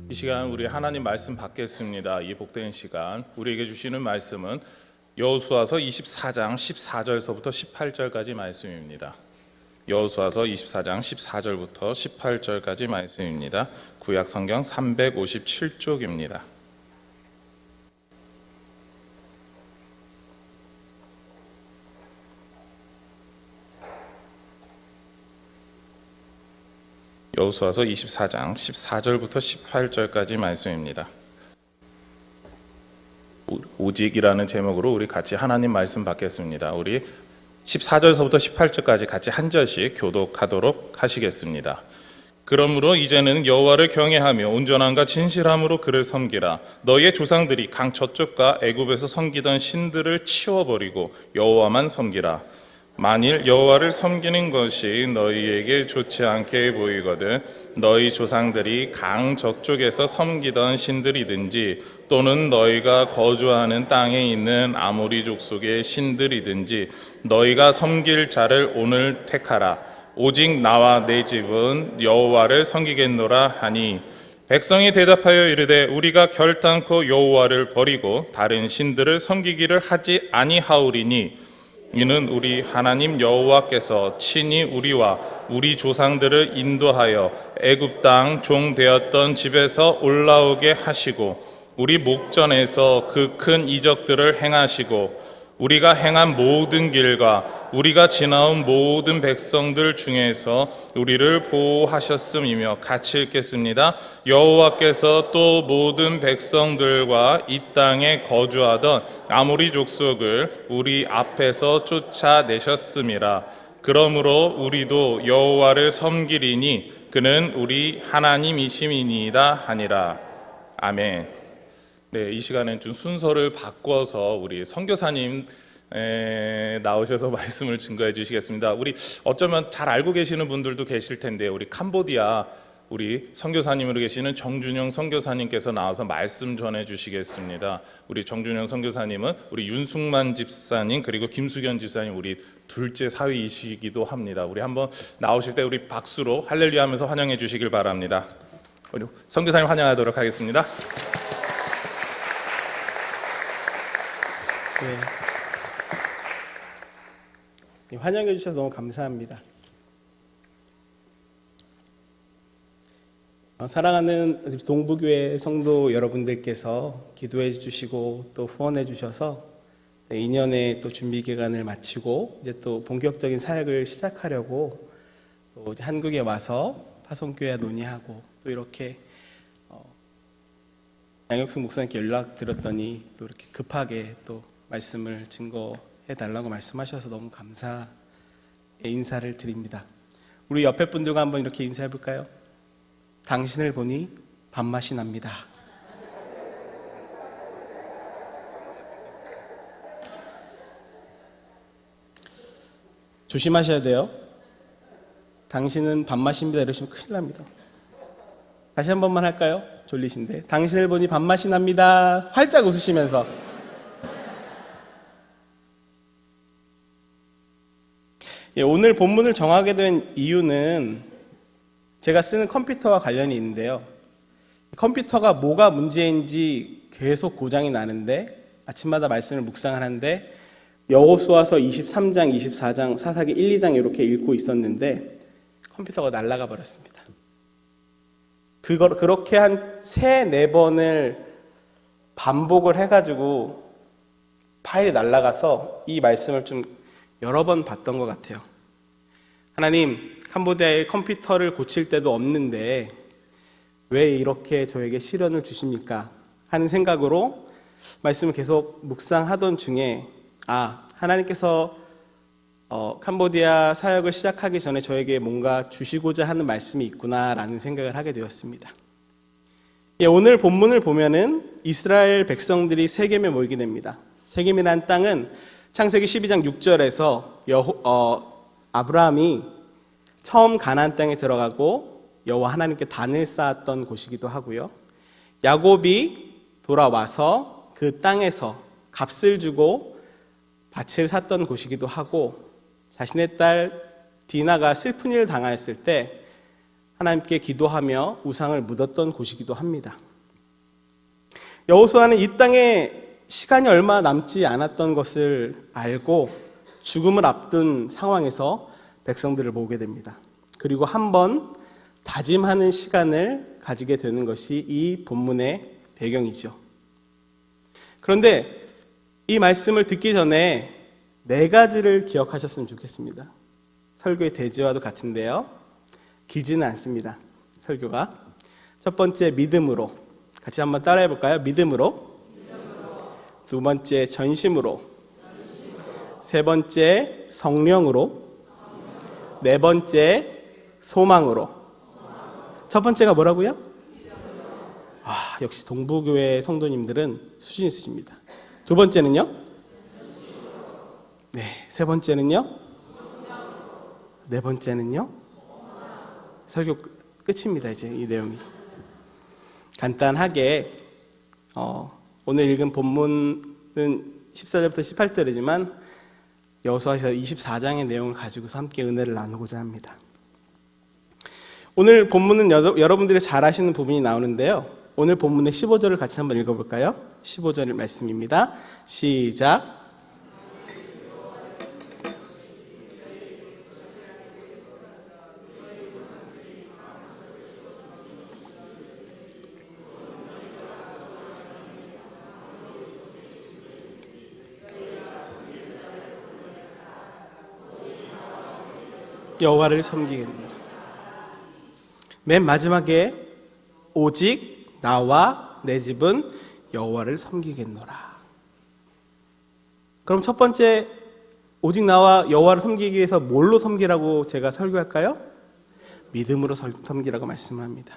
이 시간 우리 하나님 말씀 받겠습니다. 이 복된 시간 우리에게 주시는 말씀은 여호수아서 24장 14절서부터 18절까지 말씀입니다. 여호수아서 24장 14절부터 18절까지 말씀입니다. 구약 성경 357쪽입니다. 여호수아서 24장 14절부터 18절까지 말씀입니다. 오직이라는 제목으로 우리 같이 하나님 말씀 받겠습니다. 우리 14절서부터 18절까지 같이 한 절씩 교독하도록 하시겠습니다. 그러므로 이제는 여호와를 경외하며 온전함과 진실함으로 그를 섬기라. 너희의 조상들이 강 저쪽과 애굽에서 섬기던 신들을 치워버리고 여호와만 섬기라. 만일 여호와를 섬기는 것이 너희에게 좋지 않게 보이거든 너희 조상들이 강 저쪽에서 섬기던 신들이든지 또는 너희가 거주하는 땅에 있는 아모리 족속의 신들이든지 너희가 섬길 자를 오늘 택하라. 오직 나와 내 집은 여호와를 섬기겠노라 하니 백성이 대답하여 이르되 우리가 결단코 여호와를 버리고 다른 신들을 섬기기를 하지 아니하오리니 이는 우리 하나님 여호와께서 친히 우리와 우리 조상들을 인도하여 애굽 땅 종 되었던 집에서 올라오게 하시고 우리 목전에서 그 큰 이적들을 행하시고 우리가 행한 모든 길과 우리가 지나온 모든 백성들 중에서 우리를 보호하셨음이며 같이 읽겠습니다. 여호와께서 또 모든 백성들과 이 땅에 거주하던 아모리 족속을 우리 앞에서 쫓아내셨음이라. 그러므로 우리도 여호와를 섬기리니 그는 우리 하나님이심이니이다 하니라. 아멘. 네, 이 시간엔 좀 순서를 바꿔서 우리 선교사님 나오셔서 말씀을 증거해 주시겠습니다. 우리 어쩌면 잘 알고 계시는 분들도 계실 텐데 우리 캄보디아 우리 선교사님으로 계시는 정준영 선교사님께서 나와서 말씀 전해 주시겠습니다. 우리 정준영 선교사님은 우리 윤숙만 집사님 그리고 김수견 집사님 우리 둘째 사위이시기도 합니다. 우리 한번 나오실 때 우리 박수로 할렐루야 하면서 환영해 주시길 바랍니다. 우리 선교사님 환영하도록 하겠습니다. 네, 환영해 주셔서 너무 감사합니다. 사랑하는 동부교회 성도 여러분들께서 기도해 주시고 또 후원해 주셔서 2년의 또 준비 기간을 마치고 이제 또 본격적인 사역을 시작하려고 또 한국에 와서 파송교회 논의하고 또 이렇게 양혁승 목사님께 연락 드렸더니 또 이렇게 급하게 또 말씀을 증거해 달라고 말씀하셔서 너무 감사의 인사를 드립니다. 우리 옆에 분들과 한번 이렇게 인사해 볼까요? 당신을 보니 밥맛이 납니다. 조심하셔야 돼요. 당신은 밥맛입니다 이러시면 큰일 납니다. 다시 한 번만 할까요? 졸리신데. 당신을 보니 밥맛이 납니다. 활짝 웃으시면서. 오늘 본문을 정하게 된 이유는 제가 쓰는 컴퓨터와 관련이 있는데요. 컴퓨터가 뭐가 문제인지 계속 고장이 나는데 아침마다 말씀을 묵상하는데 여호수아서 23장, 24장, 사사기 1, 2장 이렇게 읽고 있었는데 컴퓨터가 날아가 버렸습니다. 그렇게 한 3, 4번을 반복을 해가지고 파일이 날아가서 이 말씀을 좀 여러 번 봤던 것 같아요. 하나님, 캄보디아의 컴퓨터를 고칠 때도 없는데 왜 이렇게 저에게 시련을 주십니까? 하는 생각으로 말씀을 계속 묵상하던 중에 하나님께서 캄보디아 사역을 시작하기 전에 저에게 뭔가 주시고자 하는 말씀이 있구나라는 생각을 하게 되었습니다. 오늘 본문을 보면은 이스라엘 백성들이 세겜에 모이게 됩니다. 세겜이라는 땅은 창세기 12장 6절에서 아브라함이 처음 가나안 땅에 들어가고 여호와 하나님께 단을 쌓았던 곳이기도 하고요. 야곱이 돌아와서 그 땅에서 값을 주고 밭을 샀던 곳이기도 하고 자신의 딸 디나가 슬픈 일을 당하였을 때 하나님께 기도하며 우상을 묻었던 곳이기도 합니다. 여호수아는 이 땅에 시간이 얼마 남지 않았던 것을 알고 죽음을 앞둔 상황에서 백성들을 모으게 됩니다. 그리고 한번 다짐하는 시간을 가지게 되는 것이 이 본문의 배경이죠. 그런데 이 말씀을 듣기 전에 4가지를 기억하셨으면 좋겠습니다. 설교의 대지와도 같은데요. 길지는 않습니다. 설교가. 첫 번째, 믿음으로. 같이 한번 따라해 볼까요? 믿음으로. 두 번째, 전심으로. 세 번째, 성령으로. 네 번째, 소망으로. 첫 번째가 뭐라고요? 역시 동부교회 성도님들은 수준 있으십니다. 두 번째는요? 네. 세 번째는요? 네 번째는요? 설교 끝입니다. 이제 이 내용이 간단하게 오늘 읽은 본문은 14절부터 18절이지만 여호수아서 24장의 내용을 가지고서 함께 은혜를 나누고자 합니다. 오늘 본문은 여러분들이 잘 아시는 부분이 나오는데요. 오늘 본문의 15절을 같이 한번 읽어볼까요? 15절 말씀입니다. 시작. 여호와를 섬기겠노라. 맨 마지막에 오직 나와 내 집은 여호와를 섬기겠노라. 그럼 첫 번째, 오직 나와 여호와를 섬기기 위해서 뭘로 섬기라고 제가 설교할까요? 믿음으로 섬기라고 말씀합니다.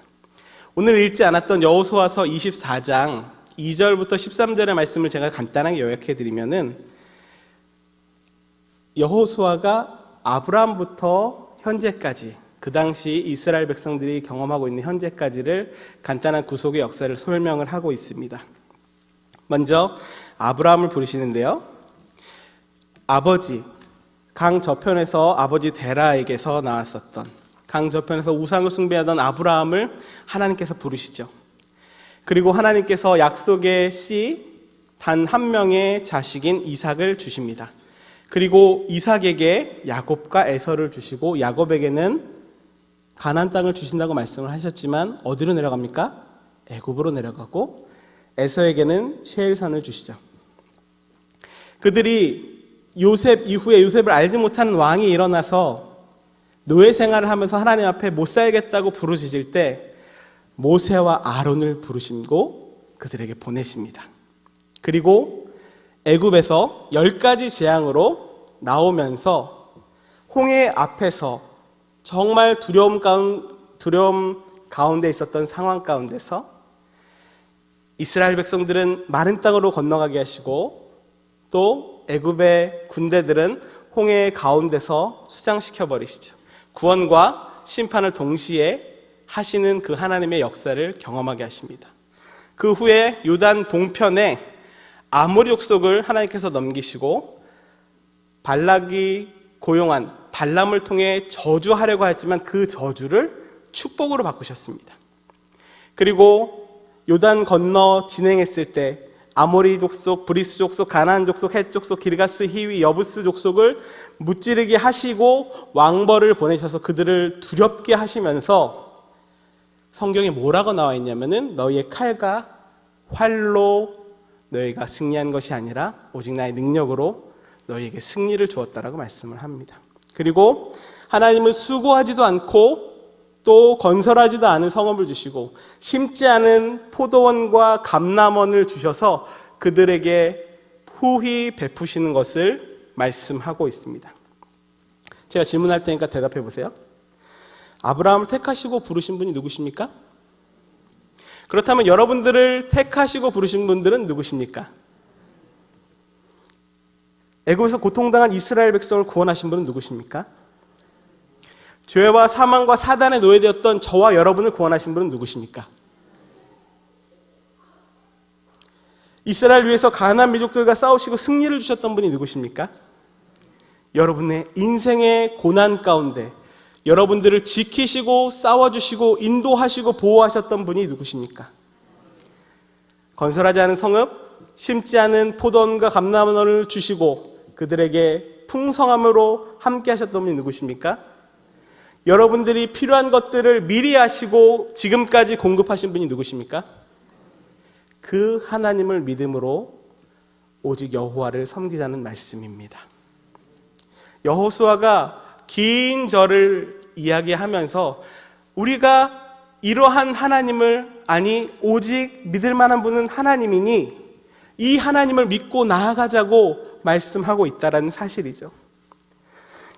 오늘 읽지 않았던 여호수아서 24장 2절부터 13절의 말씀을 제가 간단하게 요약해 드리면은 여호수아가 아브라함부터 현재까지, 그 당시 이스라엘 백성들이 경험하고 있는 현재까지를 간단한 구속의 역사를 설명을 하고 있습니다. 먼저 아브라함을 부르시는데요. 아버지, 강 저편에서 아버지 데라에게서 나왔었던, 강 저편에서 우상을 숭배하던 아브라함을 하나님께서 부르시죠. 그리고 하나님께서 약속의 씨 단 한 명의 자식인 이삭을 주십니다. 그리고 이삭에게 야곱과 에서를 주시고 야곱에게는 가나안 땅을 주신다고 말씀을 하셨지만 어디로 내려갑니까? 애굽으로 내려가고 에서에게는 세일산을 주시죠. 그들이 요셉 이후에 요셉을 알지 못하는 왕이 일어나서 노예 생활을 하면서 하나님 앞에 못 살겠다고 부르짖을 때 모세와 아론을 부르시고 그들에게 보내십니다. 그리고 애굽에서 10가지 재앙으로 나오면서 홍해 앞에서 정말 두려움 가운데 있었던 상황 가운데서 이스라엘 백성들은 마른 땅으로 건너가게 하시고 또 애굽의 군대들은 홍해 가운데서 수장시켜 버리시죠. 구원과 심판을 동시에 하시는 그 하나님의 역사를 경험하게 하십니다. 그 후에 요단 동편에 아모리 족속을 하나님께서 넘기시고 발락이 고용한 발람을 통해 저주하려고 했지만 그 저주를 축복으로 바꾸셨습니다. 그리고 요단 건너 진행했을 때 아모리 족속, 브리스 족속, 가나안 족속, 헷 족속, 기르가스, 히위, 여부스 족속을 무찌르게 하시고 왕벌을 보내셔서 그들을 두렵게 하시면서 성경에 뭐라고 나와 있냐면은 너희의 칼과 활로 너희가 승리한 것이 아니라 오직 나의 능력으로 너희에게 승리를 주었다라고 말씀을 합니다. 그리고 하나님은 수고하지도 않고 또 건설하지도 않은 성읍을 주시고 심지 않은 포도원과 감람원을 주셔서 그들에게 후히 베푸시는 것을 말씀하고 있습니다. 제가 질문할 테니까 대답해 보세요. 아브라함을 택하시고 부르신 분이 누구십니까? 그렇다면 여러분들을 택하시고 부르신 분들은 누구십니까? 애굽에서 고통당한 이스라엘 백성을 구원하신 분은 누구십니까? 죄와 사망과 사단에 노예되었던 저와 여러분을 구원하신 분은 누구십니까? 이스라엘 위에서 가나안 민족들과 싸우시고 승리를 주셨던 분이 누구십니까? 여러분의 인생의 고난 가운데, 여러분들을 지키시고 싸워주시고 인도하시고 보호하셨던 분이 누구십니까? 건설하지 않은 성읍, 심지 않은 포도원과 감람나무를 주시고 그들에게 풍성함으로 함께 하셨던 분이 누구십니까? 여러분들이 필요한 것들을 미리 하시고 지금까지 공급하신 분이 누구십니까? 그 하나님을 믿음으로 오직 여호와를 섬기자는 말씀입니다. 여호수아가 긴 절을 이야기하면서 우리가 이러한 하나님을, 아니 오직 믿을 만한 분은 하나님이니 이 하나님을 믿고 나아가자고 말씀하고 있다는 사실이죠.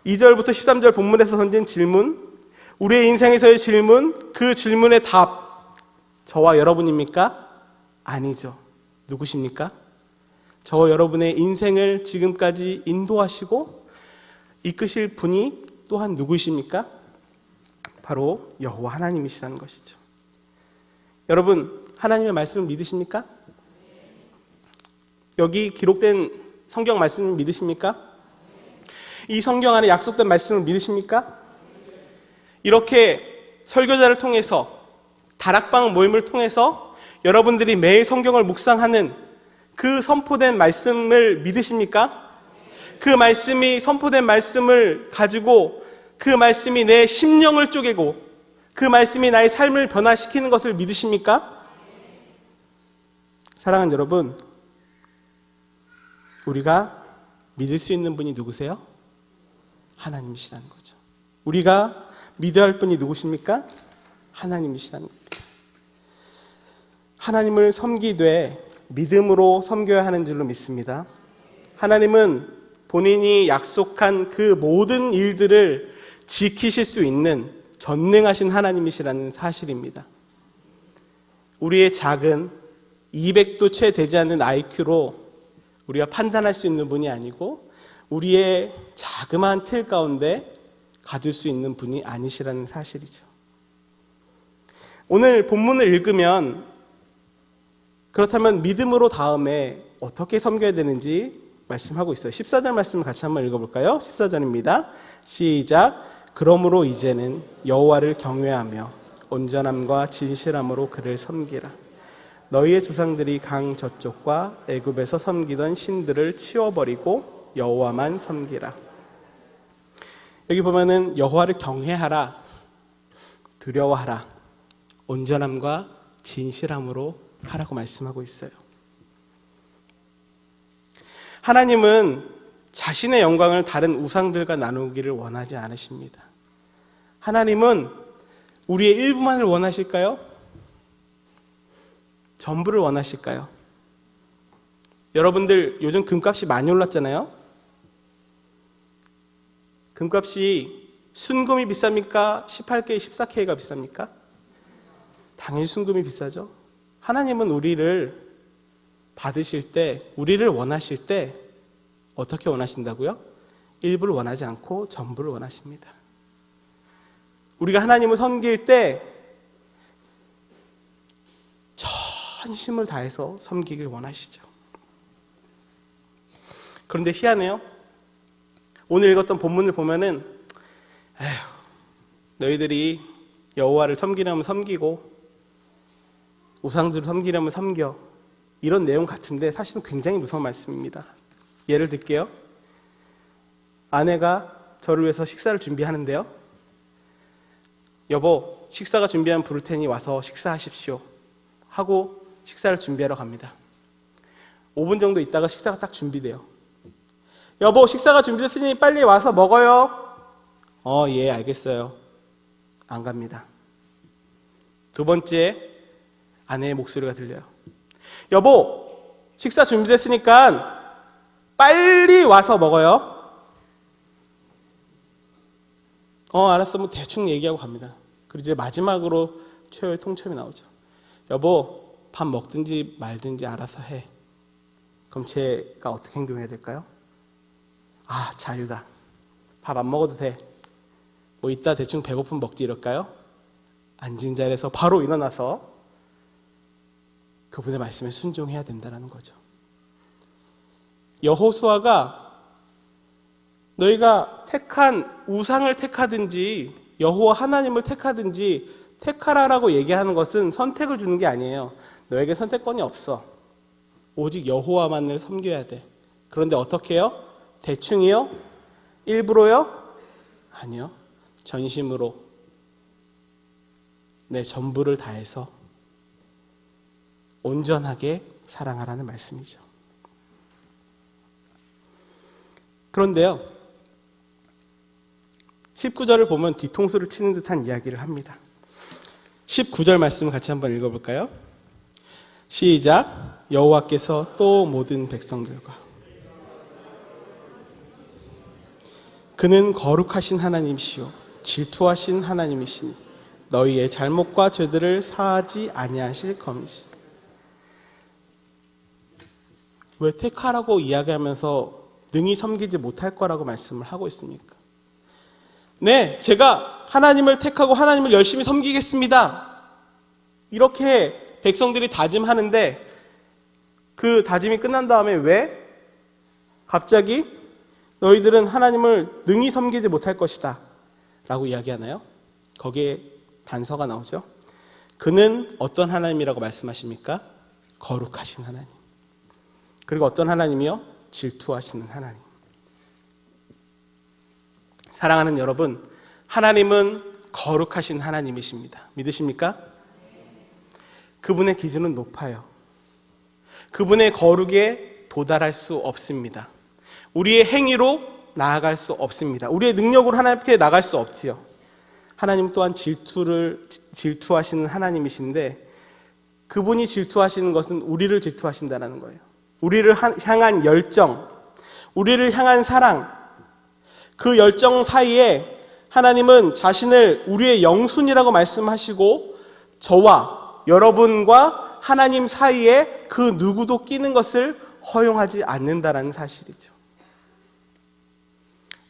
2절부터 13절 본문에서 던진 질문, 우리의 인생에서의 질문, 그 질문의 답, 저와 여러분입니까? 아니죠. 누구십니까? 저와 여러분의 인생을 지금까지 인도하시고 이끄실 분이 또한 누구십니까? 바로 여호와 하나님이시라는 것이죠. 여러분, 하나님의 말씀을 믿으십니까? 여기 기록된 성경 말씀을 믿으십니까? 이 성경 안에 약속된 말씀을 믿으십니까? 이렇게 설교자를 통해서, 다락방 모임을 통해서 여러분들이 매일 성경을 묵상하는 그 선포된 말씀을 믿으십니까? 그 말씀이, 선포된 말씀을 가지고 그 말씀이 내 심령을 쪼개고 그 말씀이 나의 삶을 변화시키는 것을 믿으십니까? 사랑하는 여러분, 우리가 믿을 수 있는 분이 누구세요? 하나님이시라는 거죠. 우리가 믿어야 할 분이 누구십니까? 하나님이시라는 겁니다. 하나님을 섬기되 믿음으로 섬겨야 하는 줄로 믿습니다. 하나님은 본인이 약속한 그 모든 일들을 지키실 수 있는 전능하신 하나님이시라는 사실입니다. 우리의 작은 200도 채 되지 않는 IQ로 우리가 판단할 수 있는 분이 아니고 우리의 자그마한 틀 가운데 가둘 수 있는 분이 아니시라는 사실이죠. 오늘 본문을 읽으면 그렇다면 믿음으로 다음에 어떻게 섬겨야 되는지 말씀하고 있어요. 14절 말씀을 같이 한번 읽어볼까요? 14절입니다. 시작. 그러므로 이제는 여호와를 경외하며 온전함과 진실함으로 그를 섬기라. 너희의 조상들이 강 저쪽과 애굽에서 섬기던 신들을 치워버리고 여호와만 섬기라. 여기 보면은 여호와를 경외하라, 두려워하라, 온전함과 진실함으로 하라고 말씀하고 있어요. 하나님은 자신의 영광을 다른 우상들과 나누기를 원하지 않으십니다. 하나님은 우리의 일부만을 원하실까요? 전부를 원하실까요? 여러분들 요즘 금값이 많이 올랐잖아요. 금값이 순금이 비쌉니까? 18K, 14K가 비쌉니까? 당연히 순금이 비싸죠. 하나님은 우리를 받으실 때, 우리를 원하실 때 어떻게 원하신다고요? 일부를 원하지 않고 전부를 원하십니다. 우리가 하나님을 섬길 때 전심을 다해서 섬기길 원하시죠. 그런데 희한해요. 오늘 읽었던 본문을 보면은 너희들이 여호와를 섬기려면 섬기고 우상들을 섬기려면 섬겨, 이런 내용 같은데 사실은 굉장히 무서운 말씀입니다. 예를 들게요. 아내가 저를 위해서 식사를 준비하는데요. 여보, 식사가 준비하면 부를 테니 와서 식사하십시오 하고 식사를 준비하러 갑니다. 5분 정도 있다가 식사가 딱 준비돼요. 여보, 식사가 준비됐으니 빨리 와서 먹어요. 예, 알겠어요. 안 갑니다. 두 번째, 아내의 목소리가 들려요. 여보, 식사 준비됐으니까 빨리 와서 먹어요. 알았어. 뭐 대충 얘기하고 갑니다. 그리고 이제 마지막으로 최후의 통첩이 나오죠. 여보, 밥 먹든지 말든지 알아서 해. 그럼 제가 어떻게 행동해야 될까요? 자유다. 밥 안 먹어도 돼. 뭐 이따 대충 배고프면 먹지 이럴까요? 앉은 자리에서 바로 일어나서 그분의 말씀에 순종해야 된다는 거죠. 여호수아가 너희가 택한 우상을 택하든지 여호와 하나님을 택하든지 택하라라고 얘기하는 것은 선택을 주는 게 아니에요. 너에게 선택권이 없어. 오직 여호와만을 섬겨야 돼. 그런데 어떻게 해요? 대충이요? 일부러요? 아니요. 전심으로 내 전부를 다해서 온전하게 사랑하라는 말씀이죠. 그런데요, 19절을 보면 뒤통수를 치는 듯한 이야기를 합니다. 19절 말씀을 같이 한번 읽어볼까요? 시작. 여호와께서 또 모든 백성들과 그는 거룩하신 하나님이시요 질투하신 하나님이시니 너희의 잘못과 죄들을 사하지 아니하실 검이시. 왜 택하라고 이야기하면서 능히 섬기지 못할 거라고 말씀을 하고 있습니까? 네, 제가 하나님을 택하고 하나님을 열심히 섬기겠습니다. 이렇게 백성들이 다짐하는데 그 다짐이 끝난 다음에 왜 갑자기 너희들은 하나님을 능히 섬기지 못할 것이다 라고 이야기하나요? 거기에 단서가 나오죠. 그는 어떤 하나님이라고 말씀하십니까? 거룩하신 하나님. 그리고 어떤 하나님이요? 질투하시는 하나님. 사랑하는 여러분, 하나님은 거룩하신 하나님이십니다. 믿으십니까? 그분의 기준은 높아요. 그분의 거룩에 도달할 수 없습니다. 우리의 행위로 나아갈 수 없습니다. 우리의 능력으로 하나님께 나갈 수 없지요. 하나님 또한 질투하시는 하나님이신데 그분이 질투하시는 것은 우리를 질투하신다는 거예요. 우리를 향한 열정, 우리를 향한 사랑, 그 열정 사이에 하나님은 자신을 우리의 영순이라고 말씀하시고 저와 여러분과 하나님 사이에 그 누구도 끼는 것을 허용하지 않는다는 사실이죠.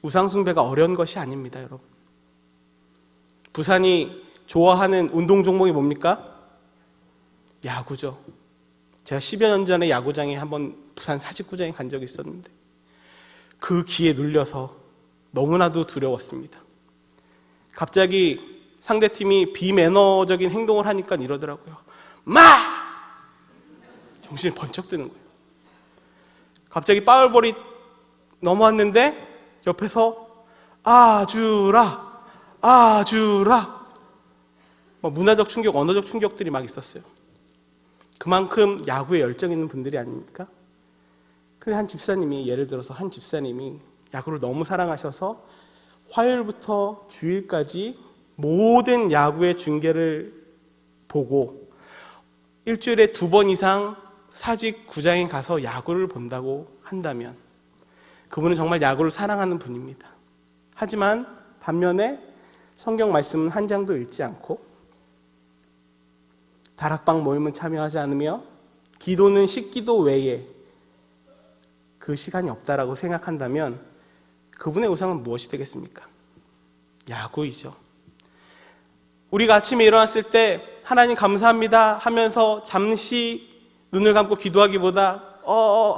우상숭배가 어려운 것이 아닙니다, 여러분. 부산이 좋아하는 운동 종목이 뭡니까? 야구죠. 제가 10여 년 전에 야구장에 한번 부산 사직구장에 간 적이 있었는데 그 기에 눌려서 너무나도 두려웠습니다. 갑자기 상대팀이 비매너적인 행동을 하니까 이러더라고요. 마! 정신이 번쩍 드는 거예요. 갑자기 파울볼이 넘어왔는데 옆에서 아주라 문화적 충격, 언어적 충격들이 막 있었어요. 그만큼 야구에 열정 있는 분들이 아닙니까? 근데 한 집사님이, 예를 들어서 한 집사님이 야구를 너무 사랑하셔서 화요일부터 주일까지 모든 야구의 중계를 보고 일주일에 2번 이상 사직 구장에 가서 야구를 본다고 한다면 그분은 정말 야구를 사랑하는 분입니다. 하지만 반면에 성경 말씀은 한 장도 읽지 않고 다락방 모임은 참여하지 않으며 기도는 식기도 외에 그 시간이 없다라고 생각한다면 그분의 우상은 무엇이 되겠습니까? 야구이죠. 우리가 아침에 일어났을 때 하나님 감사합니다 하면서 잠시 눈을 감고 기도하기보다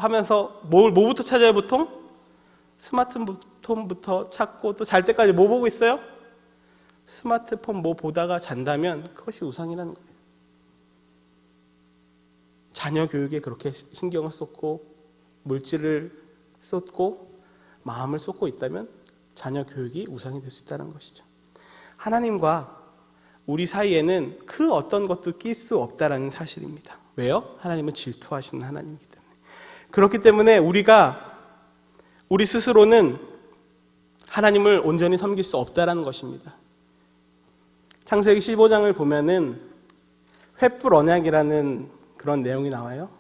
하면서 뭐부터 찾아요 보통? 스마트폰부터 찾고 또 잘 때까지 뭐 보고 있어요? 스마트폰 뭐 보다가 잔다면 그것이 우상이라는 거예요. 자녀 교육에 그렇게 신경을 쏟고 물질을 쏟고 마음을 쏟고 있다면 자녀 교육이 우상이 될 수 있다는 것이죠. 하나님과 우리 사이에는 그 어떤 것도 낄 수 없다는 사실입니다. 왜요? 하나님은 질투하시는 하나님이기 때문에. 그렇기 때문에 우리 스스로는 하나님을 온전히 섬길 수 없다는 것입니다. 창세기 15장을 보면은 횃불 언약이라는 그런 내용이 나와요.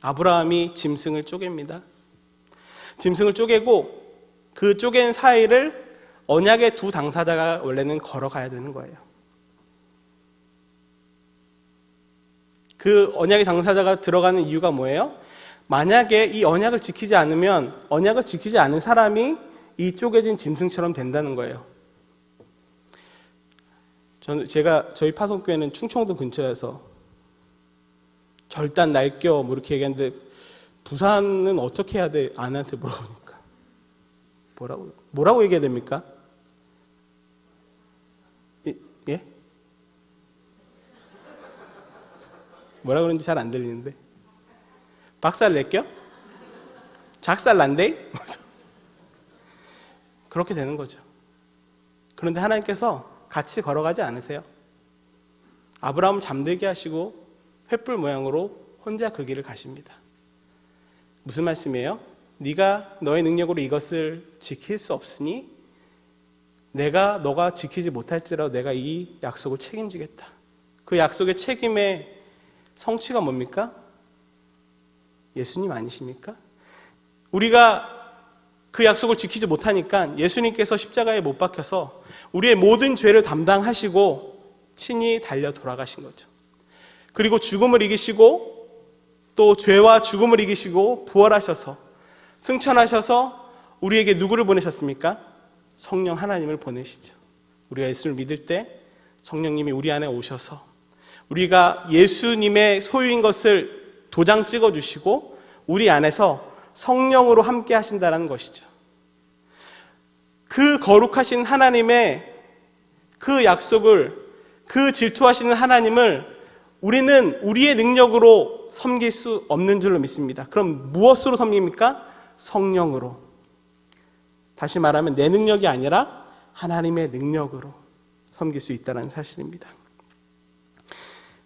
아브라함이 짐승을 쪼갭니다. 짐승을 쪼개고 그 쪼갠 사이를 언약의 두 당사자가 원래는 걸어가야 되는 거예요. 그 언약의 당사자가 들어가는 이유가 뭐예요? 만약에 이 언약을 지키지 않으면 언약을 지키지 않은 사람이 이 쪼개진 짐승처럼 된다는 거예요. 저희 파송교회는 충청도 근처여서 절단 날겨 뭐 이렇게 얘기하는데 부산은 어떻게 해야 돼? 아내한테 물어보니까 뭐라고 얘기해야 됩니까? 뭐라 그러는지 잘 안 들리는데. 박살 낼게요? 작살 난대? 그렇게 되는 거죠. 그런데 하나님께서 같이 걸어가지 않으세요. 아브라함을 잠들게 하시고 횃불 모양으로 혼자 그 길을 가십니다. 무슨 말씀이에요? 네가 너의 능력으로 이것을 지킬 수 없으니 너가 지키지 못할지라도 내가 이 약속을 책임지겠다. 그 약속의 책임의 성취가 뭡니까? 예수님 아니십니까? 우리가 그 약속을 지키지 못하니까 예수님께서 십자가에 못 박혀서 우리의 모든 죄를 담당하시고 친히 달려 돌아가신 거죠. 그리고 죽음을 이기시고 또 죄와 죽음을 이기시고 부활하셔서 승천하셔서 우리에게 누구를 보내셨습니까? 성령 하나님을 보내시죠. 우리가 예수를 믿을 때 성령님이 우리 안에 오셔서 우리가 예수님의 소유인 것을 도장 찍어주시고 우리 안에서 성령으로 함께 하신다는 것이죠. 그 거룩하신 하나님의 그 약속을, 그 질투하시는 하나님을 우리는 우리의 능력으로 섬길 수 없는 줄로 믿습니다. 그럼 무엇으로 섬깁니까? 성령으로. 다시 말하면 내 능력이 아니라 하나님의 능력으로 섬길 수 있다는 사실입니다.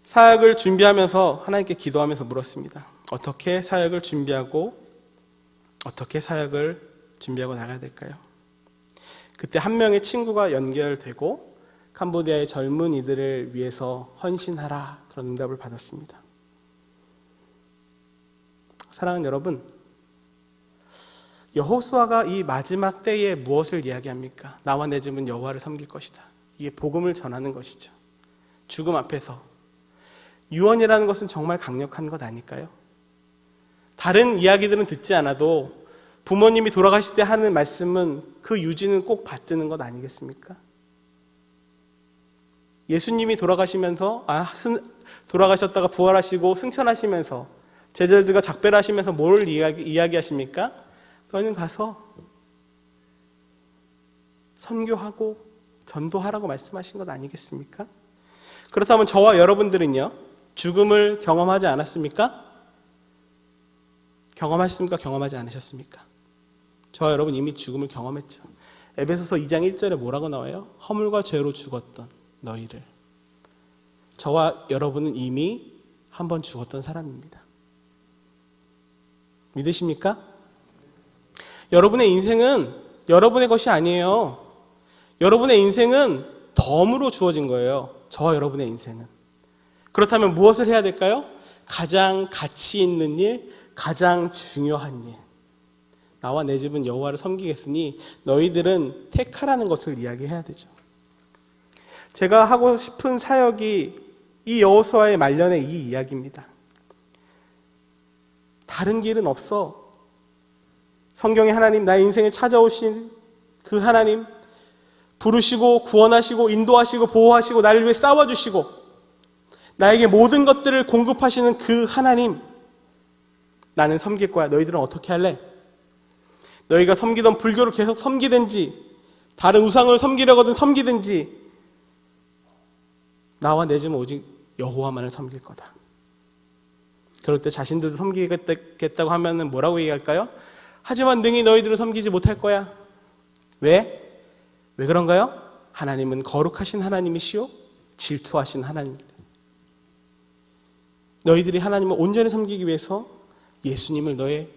사역을 준비하면서 하나님께 기도하면서 물었습니다. 어떻게 사역을 준비하고 나가야 될까요? 그때 한 명의 친구가 연결되고 캄보디아의 젊은이들을 위해서 헌신하라 그런 응답을 받았습니다. 사랑하는 여러분, 여호수아가 이 마지막 때에 무엇을 이야기합니까? 나와 내 집은 여호와를 섬길 것이다. 이게 복음을 전하는 것이죠. 죽음 앞에서 유언이라는 것은 정말 강력한 것 아닐까요? 다른 이야기들은 듣지 않아도 부모님이 돌아가실 때 하는 말씀은 그 유지는 꼭 받드는 것 아니겠습니까? 예수님이 돌아가셨다가 부활하시고 승천하시면서 제자들과 작별을 하시면서 뭘 이야기하십니까? 너희는 가서 선교하고 전도하라고 말씀하신 것 아니겠습니까? 그렇다면 저와 여러분들은요, 죽음을 경험하지 않았습니까? 경험하셨습니까? 경험하지 않으셨습니까? 저와 여러분 이미 죽음을 경험했죠. 에베소서 2장 1절에 뭐라고 나와요? 허물과 죄로 죽었던 너희를. 저와 여러분은 이미 한 번 죽었던 사람입니다. 믿으십니까? 여러분의 인생은 여러분의 것이 아니에요. 여러분의 인생은 덤으로 주어진 거예요. 저와 여러분의 인생은. 그렇다면 무엇을 해야 될까요? 가장 가치 있는 일, 가장 중요한 일. 나와 내 집은 여호와를 섬기겠으니 너희들은 택하라는 것을 이야기해야 되죠. 제가 하고 싶은 사역이 이 여호수아의 말년의 이 이야기입니다. 다른 길은 없어. 성경의 하나님, 나의 인생에 찾아오신 그 하나님, 부르시고 구원하시고 인도하시고 보호하시고 나를 위해 싸워주시고 나에게 모든 것들을 공급하시는 그 하나님, 나는 섬길 거야. 너희들은 어떻게 할래? 너희가 섬기던 불교를 계속 섬기든지 다른 우상을 섬기려거든 섬기든지 나와 내 집은 오직 여호와만을 섬길 거다. 그럴 때 자신들도 섬기겠다고 하면 뭐라고 얘기할까요? 하지만 능히 너희들은 섬기지 못할 거야. 왜? 왜 그런가요? 하나님은 거룩하신 하나님이시요 질투하신 하나님입니다. 너희들이 하나님을 온전히 섬기기 위해서 예수님을 너의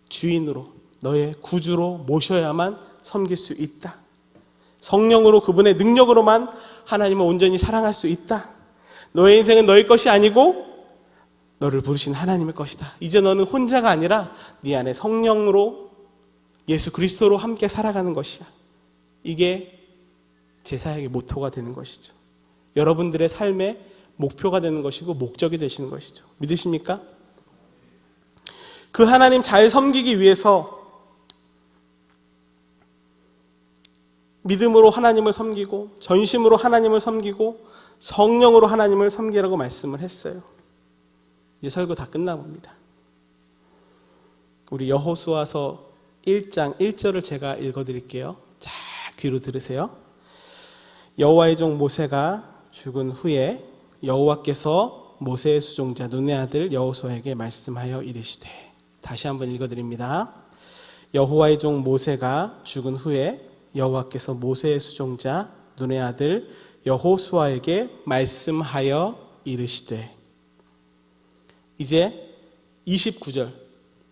주인으로, 너의 구주로 모셔야만 섬길 수 있다. 성령으로, 그분의 능력으로만 하나님을 온전히 사랑할 수 있다. 너의 인생은 너의 것이 아니고 너를 부르신 하나님의 것이다. 이제 너는 혼자가 아니라 네 안에 성령으로 예수 그리스도로 함께 살아가는 것이야. 이게 제 사역의 모토가 되는 것이죠. 여러분들의 삶의 목표가 되는 것이고 목적이 되시는 것이죠. 믿으십니까? 그 하나님 잘 섬기기 위해서 믿음으로 하나님을 섬기고 전심으로 하나님을 섬기고 성령으로 하나님을 섬기라고 말씀을 했어요. 이제 설교 다 끝나봅니다. 우리 여호수아서 1장 1절을 제가 읽어드릴게요. 잘 귀로 들으세요. 여호와의 종 모세가 죽은 후에 여호와께서 모세의 수종자 눈의 아들 여호수아에게 말씀하여 이르시되. 다시 한번 읽어드립니다. 여호와의 종 모세가 죽은 후에 여호와께서 모세의 수종자 눈의 아들 여호수아에게 말씀하여 이르시되. 이제 29절,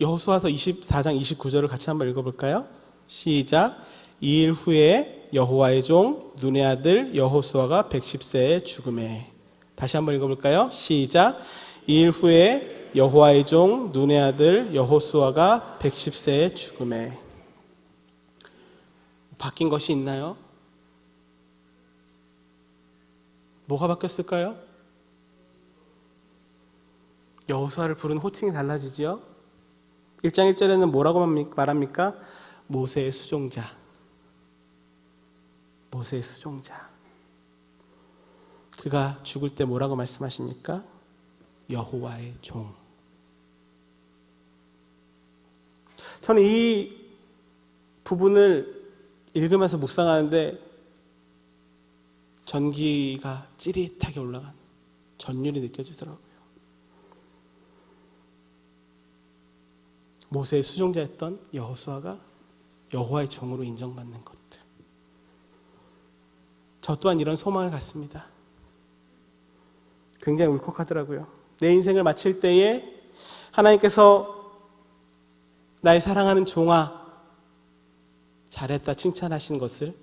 여호수아서 24장 29절을 같이 한번 읽어볼까요? 시작. 2일 후에 여호와의 종 눈의 아들 여호수아가 110세에 죽음에. 다시 한번 읽어볼까요? 시작. 2일 후에 여호와의 종 눈의 아들 여호수아가 110세에 죽음에. 바뀐 것이 있나요? 뭐가 바뀌었을까요? 여호수아를 부른 호칭이 달라지죠. 1장 1절에는 뭐라고 말합니까? 모세의 수종자. 모세의 수종자. 그가 죽을 때 뭐라고 말씀하십니까? 여호와의 종. 저는 이 부분을 읽으면서 묵상하는데 전기가 찌릿하게 올라가는 전율이 느껴지더라고요. 모세의 수종자였던 여호수아가 여호와의 종으로 인정받는 것들. 저 또한 이런 소망을 갖습니다. 굉장히 울컥하더라고요. 내 인생을 마칠 때에 하나님께서 나의 사랑하는 종아 잘했다 칭찬하신 것을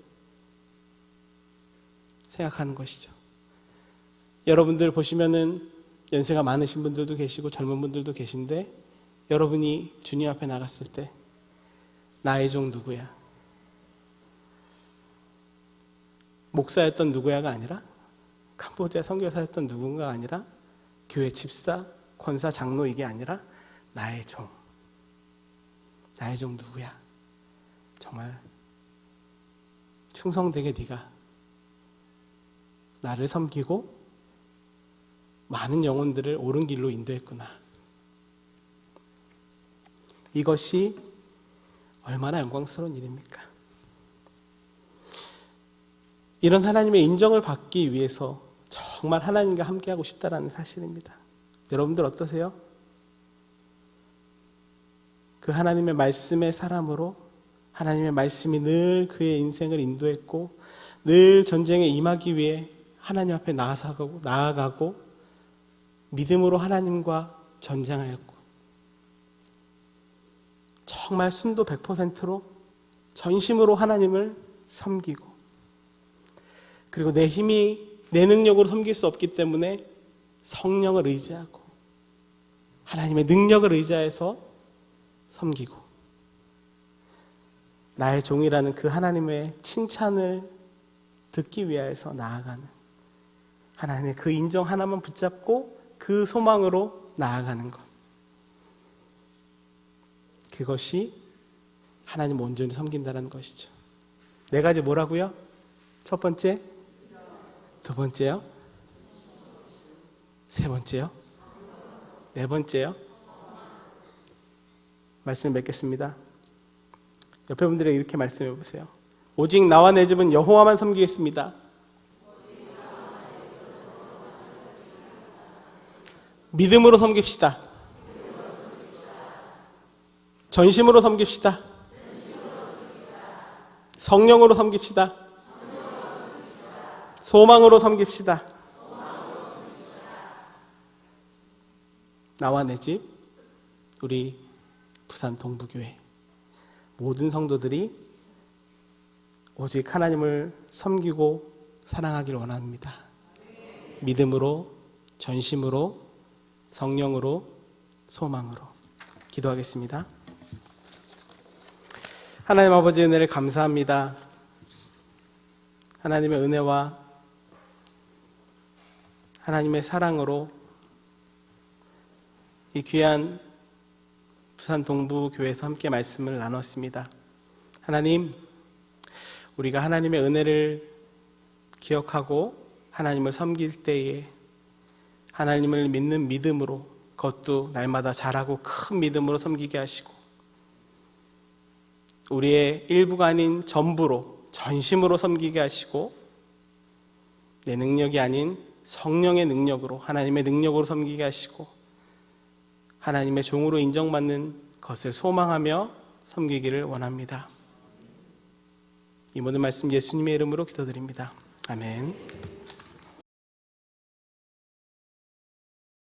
생각하는 것이죠. 여러분들 보시면은 연세가 많으신 분들도 계시고 젊은 분들도 계신데 여러분이 주님 앞에 나갔을 때 나의 종 누구야? 목사였던 누구야가 아니라 캄보디아 선교사였던 누군가가 아니라 교회 집사, 권사, 장로 이게 아니라 나의 종. 나의 종 누구야? 정말 충성되게 네가 나를 섬기고 많은 영혼들을 옳은 길로 인도했구나. 이것이 얼마나 영광스러운 일입니까? 이런 하나님의 인정을 받기 위해서 정말 하나님과 함께하고 싶다라는 사실입니다. 여러분들 어떠세요? 그 하나님의 말씀의 사람으로 하나님의 말씀이 늘 그의 인생을 인도했고 늘 전쟁에 임하기 위해 하나님 앞에 나아가고 믿음으로 하나님과 전쟁하였고 정말 순도 100%로 전심으로 하나님을 섬기고 그리고 내 힘이 내 능력으로 섬길 수 없기 때문에 성령을 의지하고 하나님의 능력을 의지해서 섬기고 나의 종이라는 그 하나님의 칭찬을 듣기 위해서 나아가는 하나님의 그 인정 하나만 붙잡고 그 소망으로 나아가는 것. 그것이 하나님 온전히 섬긴다는 것이죠. 네 가지 뭐라고요? 첫 번째, 두 번째요, 세 번째요, 네 번째요. 말씀 맺겠습니다. 옆에 분들에게 이렇게 말씀해 보세요. 오직 나와 내 집은 여호와만 섬기겠습니다. 믿음으로 섬깁시다. 전심으로 섬깁시다. 성령으로 섬깁시다. 소망으로 섬깁시다. 나와 내 집, 우리 부산 동부교회 모든 성도들이 오직 하나님을 섬기고 사랑하길 원합니다. 믿음으로, 전심으로, 성령으로, 소망으로 기도하겠습니다. 하나님 아버지의 은혜를 감사합니다. 하나님의 은혜와 하나님의 사랑으로 이 귀한 부산 동부교회에서 함께 말씀을 나눴습니다. 하나님, 우리가 하나님의 은혜를 기억하고 하나님을 섬길 때에 하나님을 믿는 믿음으로 그것도 날마다 자라고 큰 믿음으로 섬기게 하시고 우리의 일부가 아닌 전부로 전심으로 섬기게 하시고 내 능력이 아닌 성령의 능력으로, 하나님의 능력으로 섬기게 하시고 하나님의 종으로 인정받는 것을 소망하며 섬기기를 원합니다. 이 모든 말씀 예수님의 이름으로 기도드립니다. 아멘.